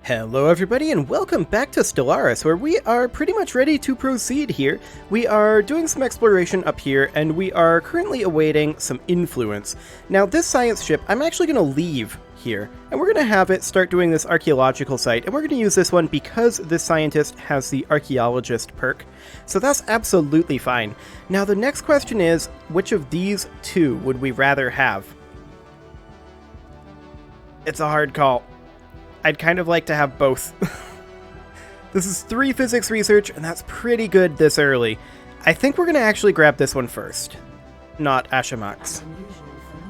Hello everybody and welcome back to Stellaris, where we are pretty much ready to proceed here. We are doing some exploration up here, and we are currently awaiting some influence. Now this science ship, I'm actually going to leave here, and we're going to have it start doing this archaeological site, and we're going to use this one because this scientist has the archaeologist perk. So that's absolutely fine. Now the next question is, which of these two would we rather have? It's a hard call. I'd kind of like to have both. This is 3 physics research, and that's pretty good this early. I think we're going to actually grab this one first, not Ashamak's.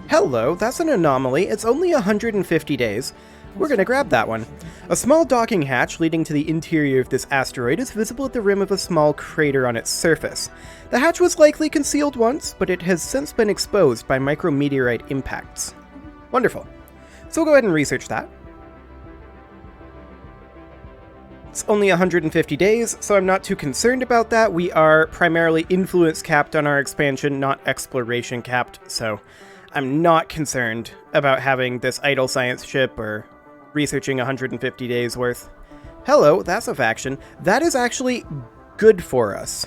Hello, that's an anomaly. It's only 150 days. We're going to grab that one. A small docking hatch leading to the interior of this asteroid is visible at the rim of a small crater on its surface. The hatch was likely concealed once, but it has since been exposed by micrometeorite impacts. Wonderful. So we'll go ahead and research that. It's only 150 days, so I'm not too concerned about that. We are primarily influence capped on our expansion, not exploration capped, so I'm not concerned about having this idle science ship or researching 150 days worth. Hello, that's a faction. That is actually good for us,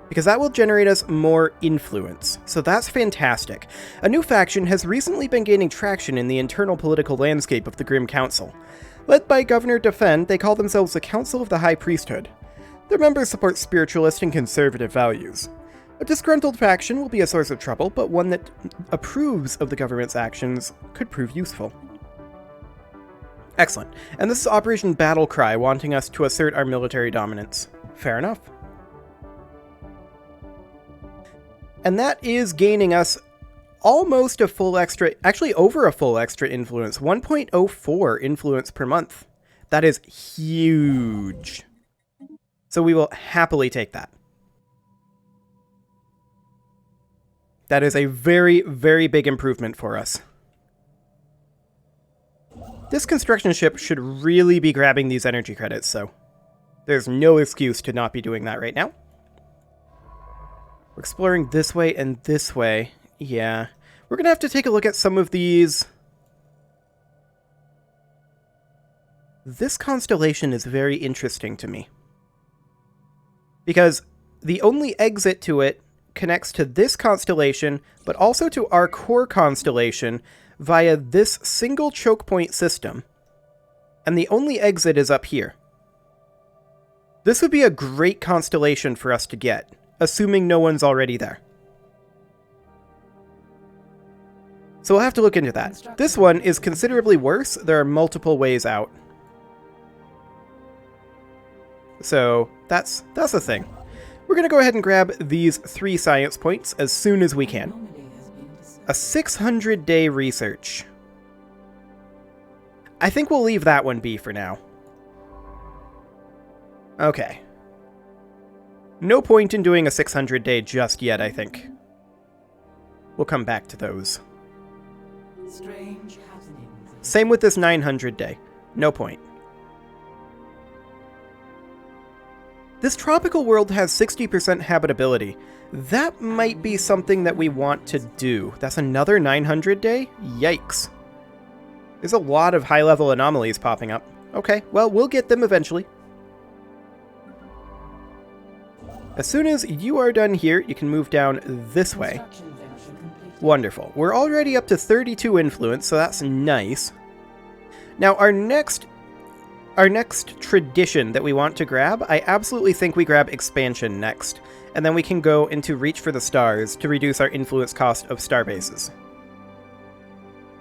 because that will generate us more influence, so that's fantastic. A new faction has recently been gaining traction in the internal political landscape of the Grim Council. Led by Governor Defend, they call themselves the Council of the High Priesthood. Their members support spiritualist and conservative values. A disgruntled faction will be a source of trouble, but one that approves of the government's actions could prove useful. Excellent. And this is Operation Battlecry, wanting us to assert our military dominance. Fair enough. And that is gaining us almost a full extra, actually over a full extra influence, 1.04 influence per month. That is huge. So we will happily take that. That is a very, very big improvement for us. This construction ship should really be grabbing these energy credits, so there's no excuse to not be doing that right now. We're exploring this way and this way. Yeah, we're going to have to take a look at some of these. This constellation is very interesting to me, because the only exit to it connects to this constellation, but also to our core constellation via this single choke point system. And the only exit is up here. This would be a great constellation for us to get, assuming no one's already there. So we'll have to look into that. This one is considerably worse. There are multiple ways out. So that's the thing. We're going to go ahead and grab these 3 science points as soon as we can. A 600-day research. I think we'll leave that one be for now. Okay. No point in doing a 600-day just yet, I think. We'll come back to those. Same with this 900-day. No point. This tropical world has 60% habitability. That might be something that we want to do. That's another 900-day? Yikes. There's a lot of high-level anomalies popping up. Okay, well, we'll get them eventually. As soon as you are done here, you can move down this way. Wonderful. We're already up to 32 influence, so that's nice. Now, our next tradition that we want to grab, I absolutely think we grab expansion next, and then we can go into Reach for the Stars to reduce our influence cost of starbases.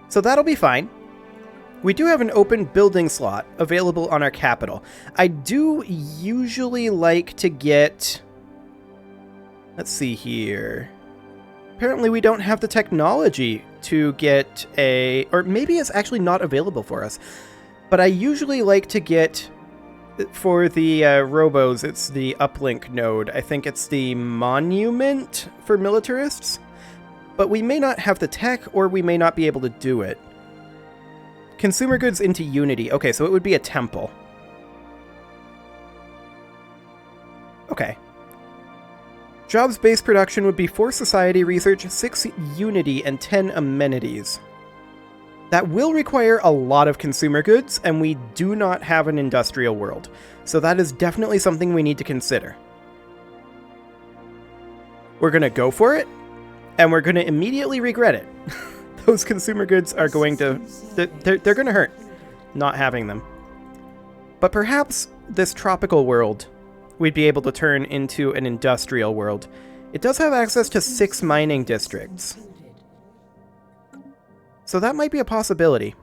So that'll be fine. We do have an open building slot available on our capital. I do usually like to get... Let's see here. Apparently we don't have the technology to get a... Or maybe it's actually not available for us. But I usually like to get... For the robos, it's the uplink node. I think it's the monument for militarists. But we may not have the tech, or we may not be able to do it. Consumer goods into Unity. Okay, so it would be a temple. Okay. Jobs-based production would be 4 society research, 6 Unity, and 10 amenities. That will require a lot of consumer goods, and we do not have an industrial world. So that is definitely something we need to consider. We're going to go for it, and we're going to immediately regret it. Those consumer goods are going to... They're going to hurt not having them. But perhaps this tropical world we'd be able to turn into an industrial world. It does have access to 6 mining districts. So that might be a possibility.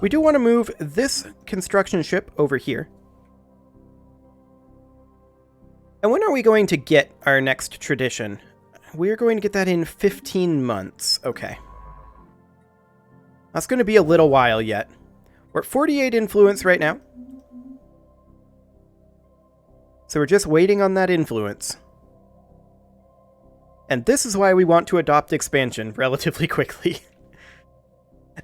We do want to move this construction ship over here. And when are we going to get our next tradition? We are going to get that in 15 months. Okay. That's going to be a little while yet. We're at 48 influence right now. So we're just waiting on that influence. And this is why we want to adopt expansion relatively quickly.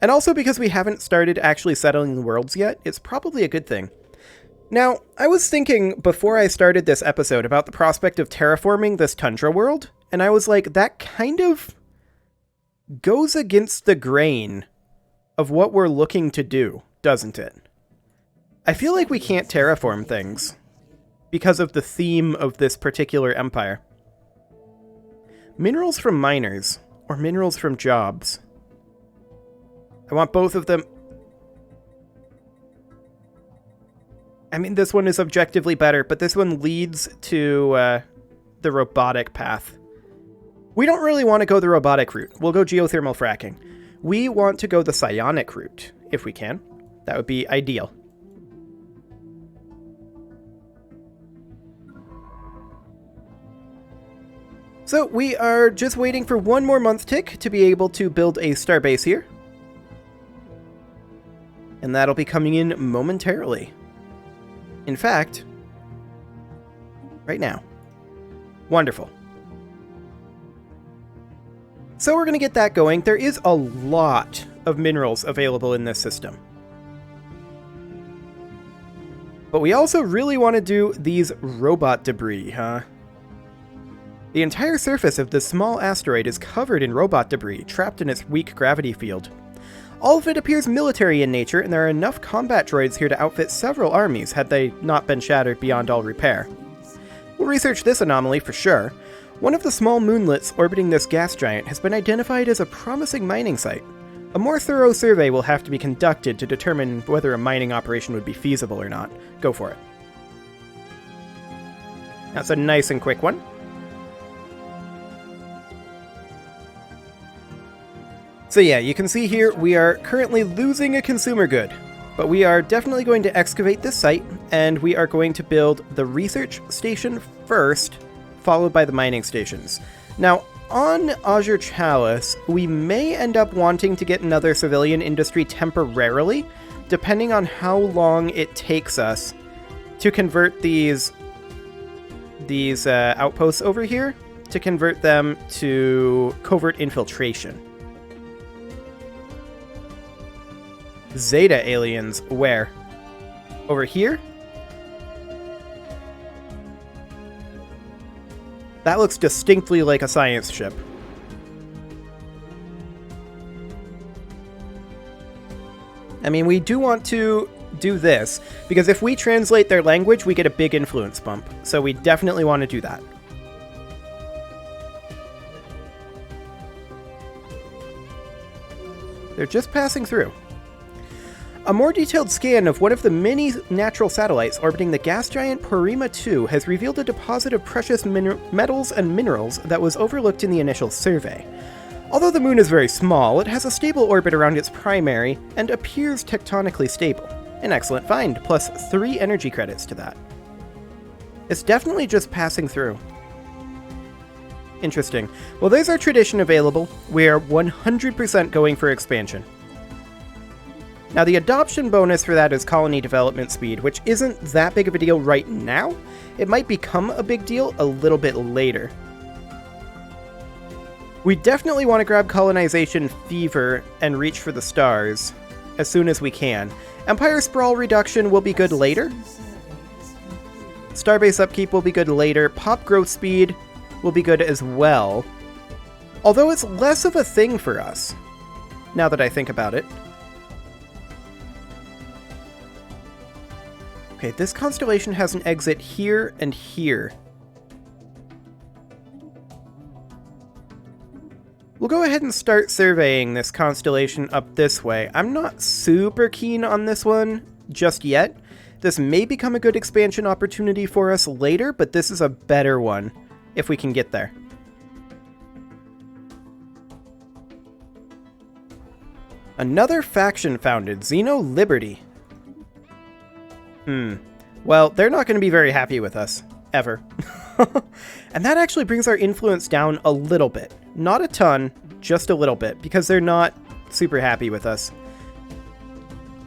And also because we haven't started actually settling the worlds yet, it's probably a good thing. Now, I was thinking before I started this episode about the prospect of terraforming this tundra world, and I was like, that kind of goes against the grain of what we're looking to do, doesn't it? I feel like we can't terraform things because of the theme of this particular empire. Minerals from miners, or minerals from jobs. I want both of them. I mean, this one is objectively better, but this one leads to the robotic path. We don't really want to go the robotic route. We'll go geothermal fracking. We want to go the psionic route, if we can. That would be ideal. So we are just waiting for one more month tick to be able to build a starbase here. And that'll be coming in momentarily. In fact, right now. Wonderful. So we're going to get that going. There is a lot of minerals available in this system. But we also really want to do these robot debris, huh? The entire surface of this small asteroid is covered in robot debris, trapped in its weak gravity field. All of it appears military in nature, and there are enough combat droids here to outfit several armies had they not been shattered beyond all repair. We'll research this anomaly for sure. One of the small moonlets orbiting this gas giant has been identified as a promising mining site. A more thorough survey will have to be conducted to determine whether a mining operation would be feasible or not. Go for it. That's a nice and quick one. So yeah, you can see here we are currently losing a consumer good, but we are definitely going to excavate this site, and we are going to build the research station first, followed by the mining stations. Now, on Azure Chalice, we may end up wanting to get another civilian industry temporarily, depending on how long it takes us to convert these outposts over here, to convert them to covert infiltration. Zeta aliens, where? Over here? That looks distinctly like a science ship. I mean, we do want to do this, because if we translate their language, we get a big influence bump. So we definitely want to do that. They're just passing through. A more detailed scan of one of the many natural satellites orbiting the gas giant Porrima 2 has revealed a deposit of precious metals and minerals that was overlooked in the initial survey. Although the moon is very small, it has a stable orbit around its primary and appears tectonically stable. An excellent find, plus 3 energy credits to that. It's definitely just passing through. Interesting. Well, there's our tradition available. We are 100% going for expansion. Now, the adoption bonus for that is colony development speed, which isn't that big of a deal right now. It might become a big deal a little bit later. We definitely want to grab colonization fever and reach for the stars as soon as we can. Empire sprawl reduction will be good later. Starbase upkeep will be good later. Pop growth speed will be good as well. Although it's less of a thing for us, now that I think about it. Okay, this constellation has an exit here and here. We'll go ahead and start surveying this constellation up this way. I'm not super keen on this one just yet. This may become a good expansion opportunity for us later, but this is a better one if we can get there. Another faction founded, Xeno Liberty. Well, they're not going to be very happy with us, ever. And that actually brings our influence down a little bit. Not a ton, just a little bit, because they're not super happy with us.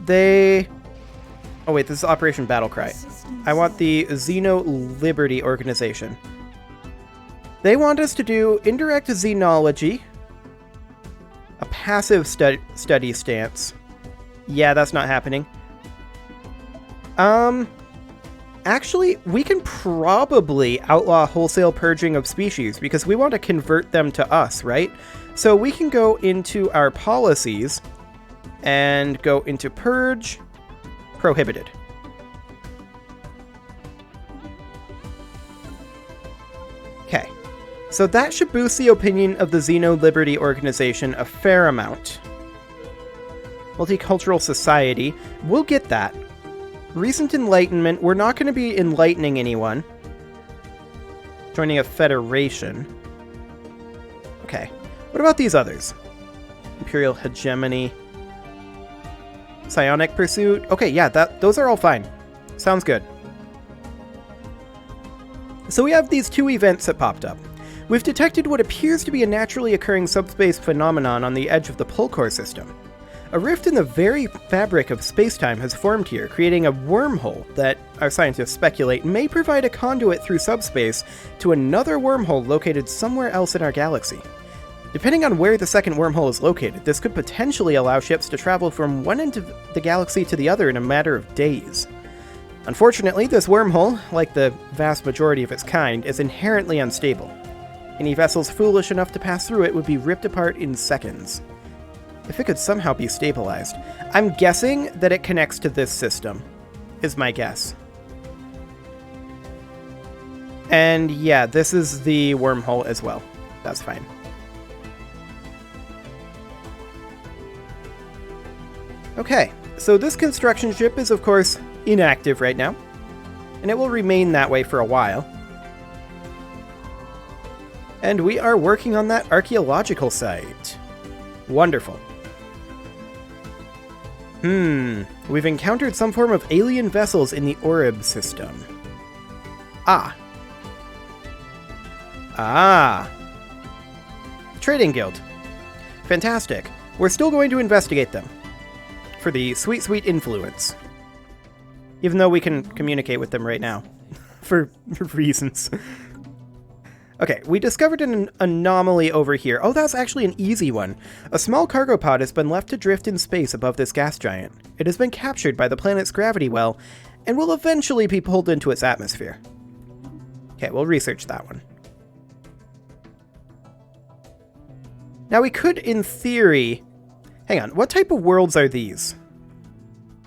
Oh wait, this is Operation Battlecry. I want the Xeno Liberty organization. They want us to do indirect xenology, a passive study stance. Yeah, that's not happening. Actually, we can probably outlaw wholesale purging of species because we want to convert them to us, right? So we can go into our policies and go into purge, prohibited. Okay, so that should boost the opinion of the Xeno Liberty organization a fair amount. Multicultural society, we'll get that. Recent enlightenment, we're not going to be enlightening anyone. Joining a federation. Okay, what about these others? Imperial hegemony. Psionic pursuit. Okay, yeah, those are all fine. Sounds good. So we have these two events that popped up. We've detected what appears to be a naturally occurring subspace phenomenon on the edge of the Pulcor system. A rift in the very fabric of space-time has formed here, creating a wormhole that, our scientists speculate, may provide a conduit through subspace to another wormhole located somewhere else in our galaxy. Depending on where the second wormhole is located, this could potentially allow ships to travel from one end of the galaxy to the other in a matter of days. Unfortunately, this wormhole, like the vast majority of its kind, is inherently unstable. Any vessels foolish enough to pass through it would be ripped apart in seconds. If it could somehow be stabilized. I'm guessing that it connects to this system, is my guess. And yeah, this is the wormhole as well. That's fine. Okay, so this construction ship is of course inactive right now, and it will remain that way for a while. And we are working on that archaeological site. Wonderful. We've encountered some form of alien vessels in the Orib system. Ah. Trading Guild. Fantastic. We're still going to investigate them. For the sweet, sweet influence. Even though we can communicate with them right now. for reasons. Okay, we discovered an anomaly over here. Oh, that's actually an easy one. A small cargo pod has been left to drift in space above this gas giant. It has been captured by the planet's gravity well, and will eventually be pulled into its atmosphere. Okay, we'll research that one. Now we could, in theory... Hang on, what type of worlds are these?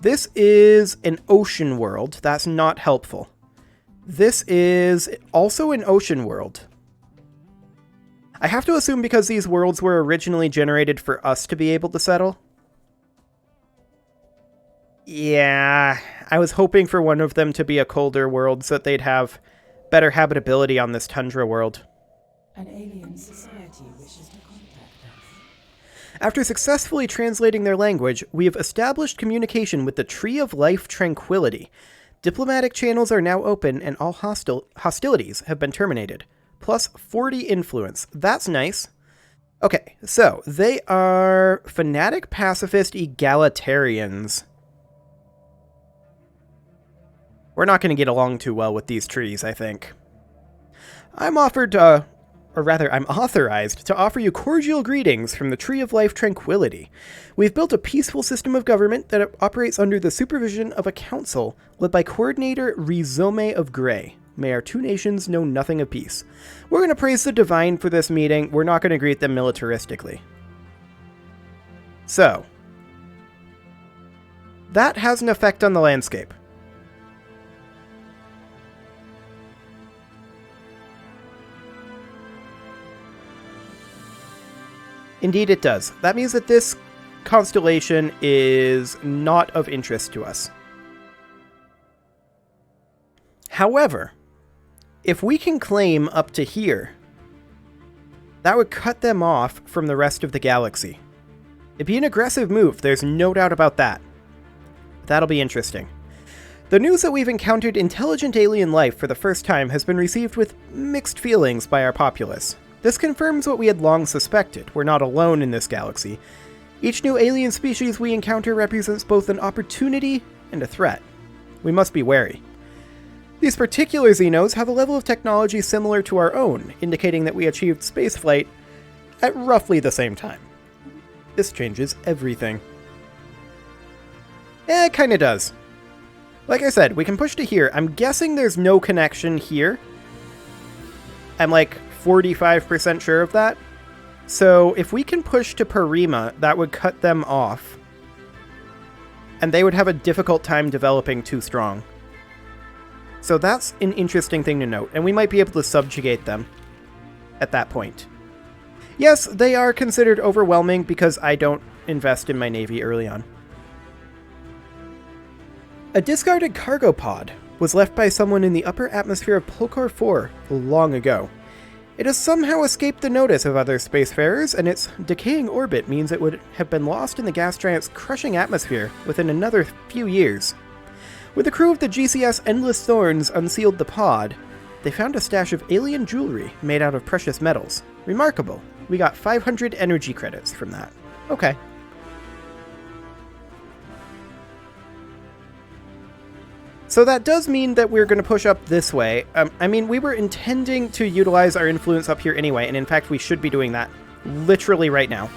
This is an ocean world. That's not helpful. This is also an ocean world. I have to assume because these worlds were originally generated for us to be able to settle. Yeah, I was hoping for one of them to be a colder world so that they'd have better habitability on this tundra world. An alien society wishes to contact us. After successfully translating their language, we have established communication with the Tree of Life Tranquility. Diplomatic channels are now open and all hostilities have been terminated. Plus 40 influence. That's nice. Okay, so they are fanatic pacifist egalitarians. We're not going to get along too well with these trees, I think. I'm authorized to offer you cordial greetings from the Tree of Life Tranquility. We've built a peaceful system of government that operates under the supervision of a council led by Coordinator Rizome of Grey. May our two nations know nothing of peace. We're going to praise the divine for this meeting. We're not going to greet them militaristically. So, that has an effect on the landscape. Indeed it does. That means that this constellation is not of interest to us. However, if we can claim up to here, that would cut them off from the rest of the galaxy. It'd be an aggressive move, there's no doubt about that. That'll be interesting. The news that we've encountered intelligent alien life for the first time has been received with mixed feelings by our populace. This confirms what we had long suspected. We're not alone in this galaxy. Each new alien species we encounter represents both an opportunity and a threat. We must be wary. These particular Xenos have a level of technology similar to our own, indicating that we achieved spaceflight at roughly the same time. This changes everything. It kinda does. Like I said, we can push to here. I'm guessing there's no connection here. I'm like 45% sure of that. So if we can push to Parima, that would cut them off. And they would have a difficult time developing too strong. So that's an interesting thing to note, and we might be able to subjugate them at that point. Yes, they are considered overwhelming because I don't invest in my navy early on. A discarded cargo pod was left by someone in the upper atmosphere of Polkor 4 long ago. It has somehow escaped the notice of other spacefarers, and its decaying orbit means it would have been lost in the gas giant's crushing atmosphere within another few years. When the crew of the GCS Endless Thorns unsealed the pod, they found a stash of alien jewelry made out of precious metals. Remarkable. We got 500 energy credits from that. Okay. So that does mean that we're going to push up this way. I mean, we were intending to utilize our influence up here anyway, and in fact, we should be doing that literally right now.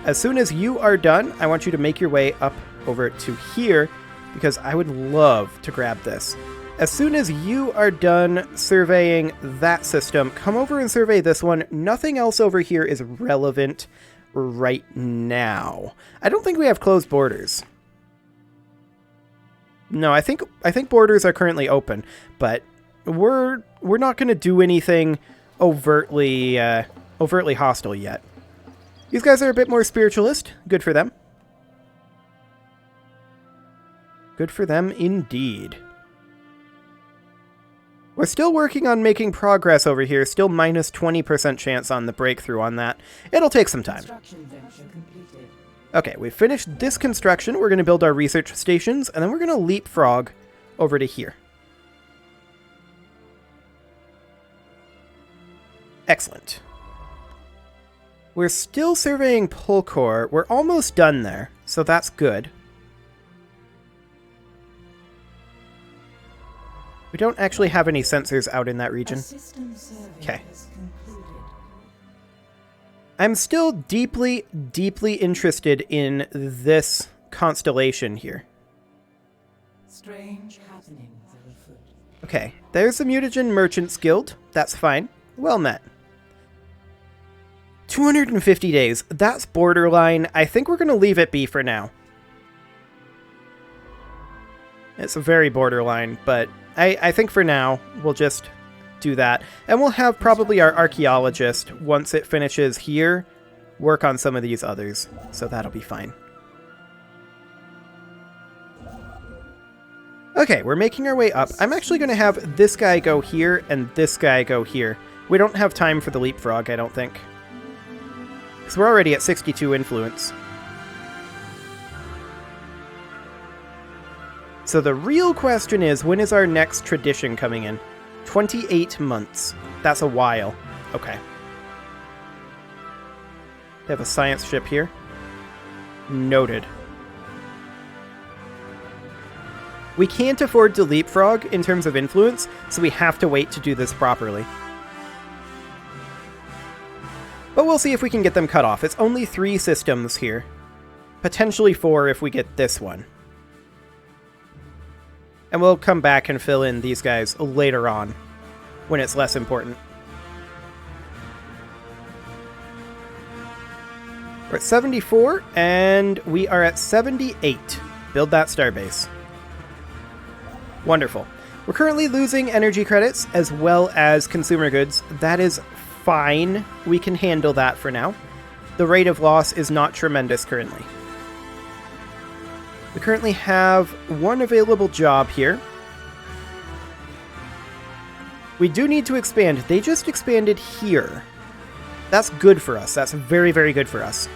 As soon as you are done, I want you to make your way up over to here, because I would love to grab this. As soon as you are done surveying that system, come over and survey this one. Nothing else over here is relevant right now. I don't think we have closed borders. No, I think borders are currently open, but we're not going to do anything overtly hostile yet. These guys are a bit more spiritualist. Good for them. Good for them indeed. We're still working on making progress over here. Still minus 20% chance on the breakthrough on that. It'll take some time. Okay, we've finished this construction. We're going to build our research stations, and then we're going to leapfrog over to here. Excellent. We're still surveying Polkor. We're almost done there, so that's good. We don't actually have any sensors out in that region. Okay. I'm still deeply, deeply interested in this constellation here. Strange happenings are afoot. Okay, there's the Mutagen Merchants Guild. That's fine. Well met. 250 days. That's borderline. I think we're going to leave it be for now. It's very borderline, but I think for now we'll just do that. And we'll have probably our archaeologist, once it finishes here, work on some of these others. So that'll be fine. Okay, we're making our way up. I'm actually going to have this guy go here and this guy go here. We don't have time for the leapfrog, I don't think. Because we're already at 62 influence. So the real question is, when is our next tradition coming in? 28 months. That's a while. Okay. They have a science ship here. Noted. We can't afford to leapfrog in terms of influence, so we have to wait to do this properly. But we'll see if we can get them cut off. It's only 3 systems here. Potentially 4 if we get this one. And we'll come back and fill in these guys later on. when it's less important. We're at 74, and we are at 78. Build that starbase. Wonderful. We're currently losing energy credits as well as consumer goods. That is fine. We can handle that for now. The rate of loss is not tremendous currently. We currently have one available job here. We do need to expand. They just expanded here. That's good for us. That's very, very good for us.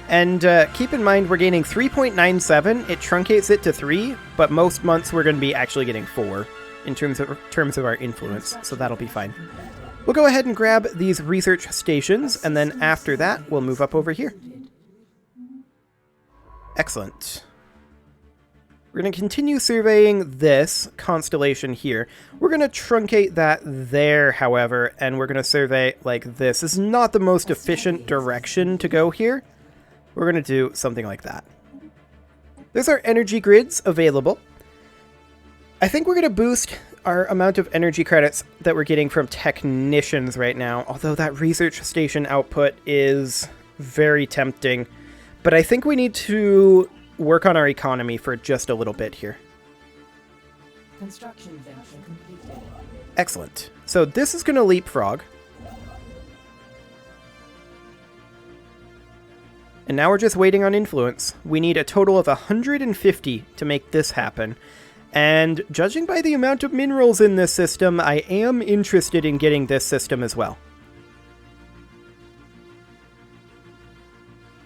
And keep in mind, we're gaining 3.97. It truncates it to 3, but most months we're going to be actually getting 4 in terms of our influence, so that'll be fine. We'll go ahead and grab these research stations, and then after that, we'll move up over here. Excellent. We're going to continue surveying this constellation here. We're going to truncate that there, however, and we're going to survey like this. This is not the most efficient direction to go here. We're going to do something like that. There's our energy grids available. I think we're going to boost our amount of energy credits that we're getting from technicians right now, although that research station output is very tempting. But I think we need to work on our economy for just a little bit here. Construction venture completed. Excellent. So this is going to leapfrog. And now we're just waiting on influence. We need a total of 150 to make this happen. And judging by the amount of minerals in this system, I am interested in getting this system as well.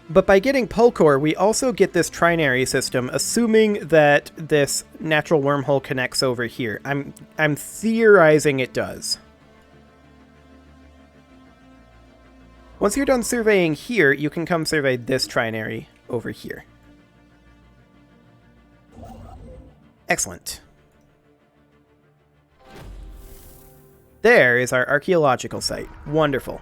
But by getting Pulcor, we also get this trinary system, assuming that this natural wormhole connects over here. I'm theorizing it does. Once you're done surveying here, you can come survey this trinary over here. Excellent. There is our archaeological site. Wonderful.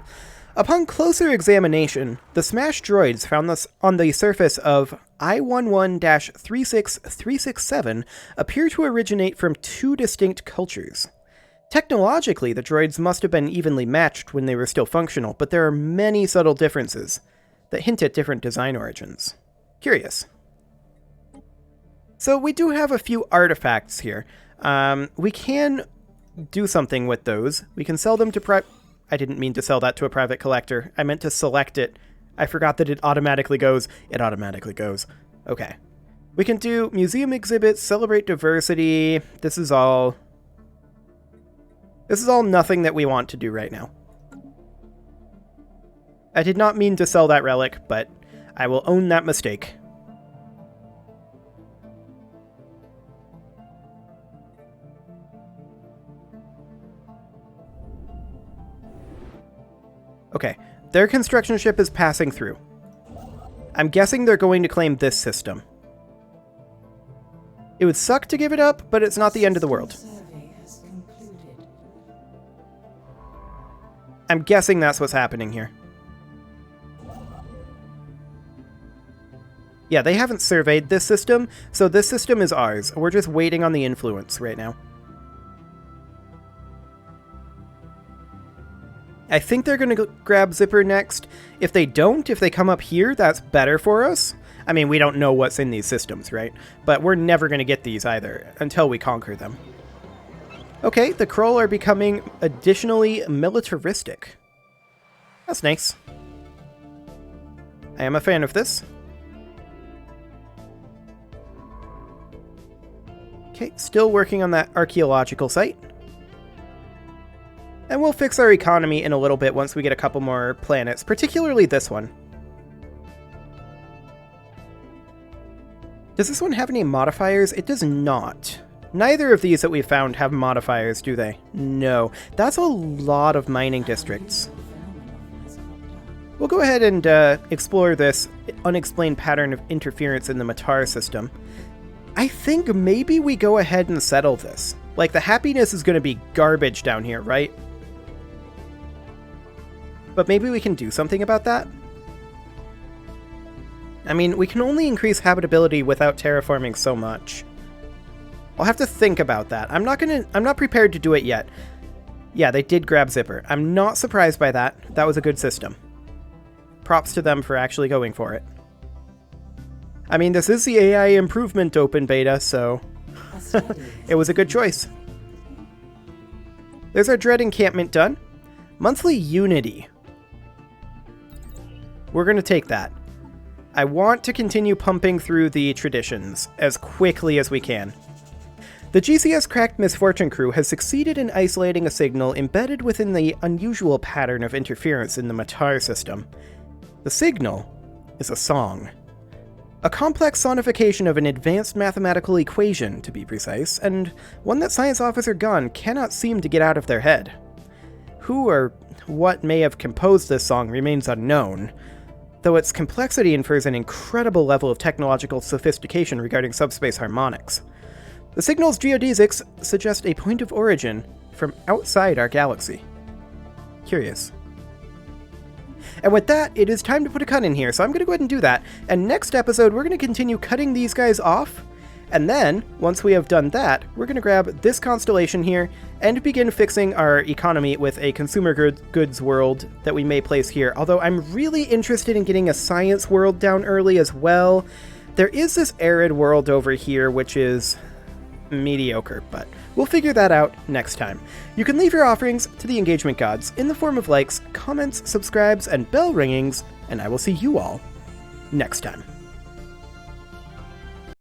Upon closer examination, the smashed droids found this on the surface of I-11-36367 appear to originate from 2 distinct cultures. Technologically, the droids must have been evenly matched when they were still functional, but there are many subtle differences that hint at different design origins. Curious. So we do have a few artifacts here. We can do something with those. We can sell them to I didn't mean to sell that to a private collector. I meant to select it. I forgot that it automatically goes. It automatically goes. Okay. We can do museum exhibits, celebrate diversity. This is all nothing that we want to do right now. I did not mean to sell that relic, but I will own that mistake. Okay, their construction ship is passing through. I'm guessing they're going to claim this system. It would suck to give it up, but it's not the end of the world. I'm guessing that's what's happening here. Yeah, they haven't surveyed this system, so this system is ours. We're just waiting on the influence right now. I think they're going to grab Zipper next. If they don't, if they come up here, that's better for us. I mean, we don't know what's in these systems, right? But we're never going to get these either until we conquer them. Okay, the Krull are becoming additionally militaristic. That's nice. I am a fan of this. Okay, still working on that archaeological site. And we'll fix our economy in a little bit once we get a couple more planets, particularly this one. Does this one have any modifiers? It does not. Neither of these that we've found have modifiers, do they? No. That's a lot of mining districts. We'll go ahead and explore this unexplained pattern of interference in the Matar system. I think maybe we go ahead and settle this. Like, the happiness is going to be garbage down here, right? But maybe we can do something about that? I mean, we can only increase habitability without terraforming so much. I'll have to think about that. I'm not prepared to do it yet. Yeah, they did grab Zipper. I'm not surprised by that. That was a good system. Props to them for actually going for it. I mean, this is the AI improvement open beta, so it was a good choice. There's our Dread encampment done. Monthly Unity. We're going to take that. I want to continue pumping through the traditions as quickly as we can. The GCS Cracked Misfortune crew has succeeded in isolating a signal embedded within the unusual pattern of interference in the Matar system. The signal is a song. A complex sonification of an advanced mathematical equation, to be precise, and one that Science Officer Gunn cannot seem to get out of their head. Who or what may have composed this song remains unknown, though its complexity infers an incredible level of technological sophistication regarding subspace harmonics. The signal's geodesics suggest a point of origin from outside our galaxy. Curious. And with that, it is time to put a cut in here, so I'm going to go ahead and do that. And next episode, we're going to continue cutting these guys off, and then, once we have done that, we're going to grab this constellation here and begin fixing our economy with a consumer goods world that we may place here. Although I'm really interested in getting a science world down early as well. There is this arid world over here, which is mediocre, but we'll figure that out next time. You can leave your offerings to the engagement gods in the form of likes, comments, subscribes, and bell ringings, and I will see you all next time.